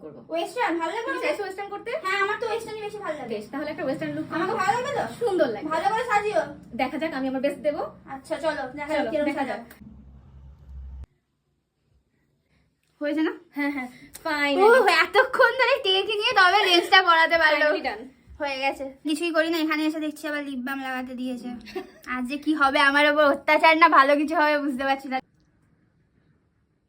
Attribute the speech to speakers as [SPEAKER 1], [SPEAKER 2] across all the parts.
[SPEAKER 1] করব।
[SPEAKER 2] ওয়েস্টার্ন ভালো লাগে?
[SPEAKER 1] তুমি চাইছো ওয়েস্টার্ন করতে?
[SPEAKER 2] হ্যাঁ, আমার তো ওয়েস্টার্নই বেশি ভালো লাগে।
[SPEAKER 1] বেশ, তাহলে একটা ওয়েস্টার্ন লুক
[SPEAKER 2] আমাকে ভালো লাগে তো?
[SPEAKER 1] সুন্দর লাগে।
[SPEAKER 2] ভালো করে সাজিও।
[SPEAKER 1] দেখা যাক, আমি আমার বেস্ট দেবো।
[SPEAKER 2] আচ্ছা চলো দেখা যাক
[SPEAKER 1] চলো,
[SPEAKER 2] কিরকম
[SPEAKER 1] দেখা যাক।
[SPEAKER 2] সাজাও। হয়েছে না?
[SPEAKER 1] হ্যাঁ হ্যাঁ,
[SPEAKER 2] ও
[SPEAKER 1] ফাইনালি
[SPEAKER 2] এতক্ষণ ধরে টেকে নিয়ে তবে লেন্সটা পরাতে পারলো।
[SPEAKER 1] ডান।
[SPEAKER 2] হয়ে গেছে। কিছুই করি না, এখানে এসে দেখছি আবার লিপ বাম লাগাতে দিয়েছে। আজ যে কি হবে আমার উপর অত্যাচার না ভালো কিছু হবে বুঝতে পারছি না।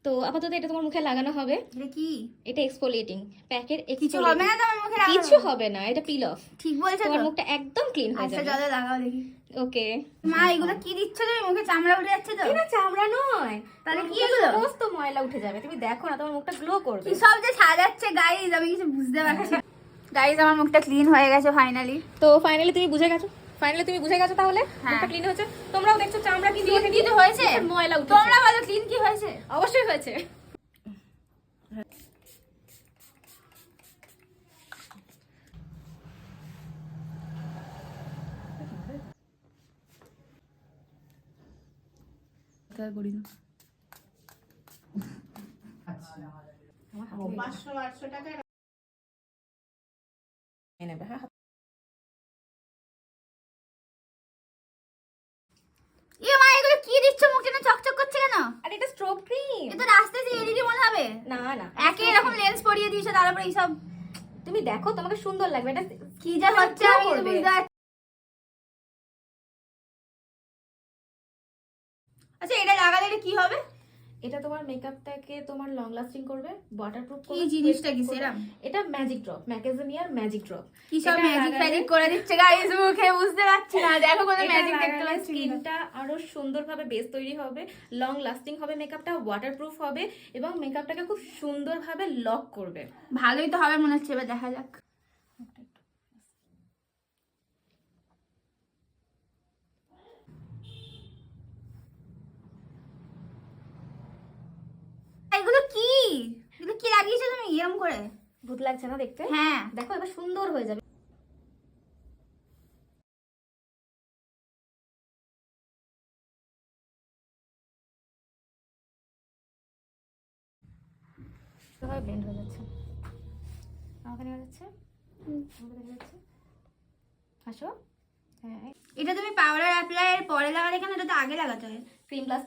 [SPEAKER 1] তো আপাতত এটা তোমার মুখে লাগানো হবে।
[SPEAKER 2] এটা কি?
[SPEAKER 1] এটা এক্সফোলিয়েটিং প্যাকের।
[SPEAKER 2] কিছু হবে না তো আমার মুখে লাগানো?
[SPEAKER 1] কিছু হবে না, এটা পিল অফ।
[SPEAKER 2] ঠিক বলছো
[SPEAKER 1] তোমার
[SPEAKER 2] তো?
[SPEAKER 1] মুখটা একদম ক্লিন হয়ে
[SPEAKER 2] আচ্ছা
[SPEAKER 1] যাবে।
[SPEAKER 2] চলো লাগাও দেখি।
[SPEAKER 1] ওকে।
[SPEAKER 2] মা এগুলো কি দিচ্ছ তুমি? মুখে চামড়া উঠে যাচ্ছে তো?
[SPEAKER 1] এটা চামড়া নয়,
[SPEAKER 2] তাহলে
[SPEAKER 1] তোমার
[SPEAKER 2] কি
[SPEAKER 1] মুখে
[SPEAKER 2] এগুলো?
[SPEAKER 1] সমস্ত ময়লা উঠে যাবে। তুমি দেখো না, তোমার মুখটা গ্লো করবে।
[SPEAKER 2] কি সব যে সাজাচ্ছে গাইজ, আমি কিছু বুঝতে পারছি না। গাইজ আমার মুখটা ক্লিন হয়ে গেছে ফাইনালি।
[SPEAKER 1] তো ফাইনালি তুমি বুঝে গেছো, তাহলে
[SPEAKER 2] হ্যাঁ।
[SPEAKER 1] মুখটা ক্লিন হয়েছে। তোমরাও দেখছো চামড়া কিন্তু
[SPEAKER 2] ক্লিন কিছু হয়েছে?
[SPEAKER 1] ময়লা উঠেছে।
[SPEAKER 2] তোমরা বলো ক্লিন কি হয়েছে?
[SPEAKER 1] অবশ্যই হয়েছে।
[SPEAKER 2] তাই করি না।
[SPEAKER 3] 500-800 টাকা
[SPEAKER 1] নেবে। হ্যাঁ,
[SPEAKER 2] এ মা এগুলো কি দিচ্ছ? মুখটা না চকচক করছে কেন?
[SPEAKER 1] আর এটা স্ট্রোব ক্রিম।
[SPEAKER 2] এ তো রাস্তায় যে এডিডি মনে হবে।
[SPEAKER 1] না না,
[SPEAKER 2] একই এরকম লেন্স পরিয়ে দিয়েছো তারপরে এইসব
[SPEAKER 1] তুমি দেখো, তোমাকে সুন্দর লাগবে। এটা
[SPEAKER 2] কি যা হচ্ছে আমি কিছু বুঝতে পারছি। আচ্ছা এটা লাগালে এটা কি হবে?
[SPEAKER 1] এটা তোমার মেকআপটাকে তোমার লং লাস্টিং করবে, ওয়াটারপ্রুফ করবে।
[SPEAKER 2] কি জিনিসটা কি সেরাম?
[SPEAKER 1] এটা ম্যাজিক ড্রপ, ম্যাকাডেমিয়ার ম্যাজিক ড্রপ।
[SPEAKER 2] কি সব ম্যাজিক ফ্যাজিক করে দিচ্ছে গাইস মুখে, বুঝতে পারছি না। দেখো কোনো ম্যাজিক দেখতে পাচ্ছি না।
[SPEAKER 1] স্কিনটা আরো সুন্দরভাবে বেস তৈরি হবে, লং লাস্টিং হবে, মেকআপটা ওয়াটারপ্রুফ হবে এবং মেকআপটাকে খুব সুন্দরভাবে লক করবে।
[SPEAKER 2] ভালোই তো হবে মনে হচ্ছে, এবার দেখা যাক। এগুলো কি? এগুলো কি লাগিয়েছো তুমি এরকম করে?
[SPEAKER 1] ভূত লাগছে না দেখতে?
[SPEAKER 2] হ্যাঁ
[SPEAKER 1] দেখো এবার সুন্দর হয়ে যাবে। ব্লেন্ড হয়ে যাচ্ছে। আমাকে নেওয়া যাচ্ছে, আমাকে দেখা যাচ্ছে। হাসো। হ্যাঁ,
[SPEAKER 2] এটা তুমি পাউডার অ্যাপ্লাই এর পরে লাগালে কেন? এটা তো আগে লাগাতে হয়।
[SPEAKER 1] Cream plus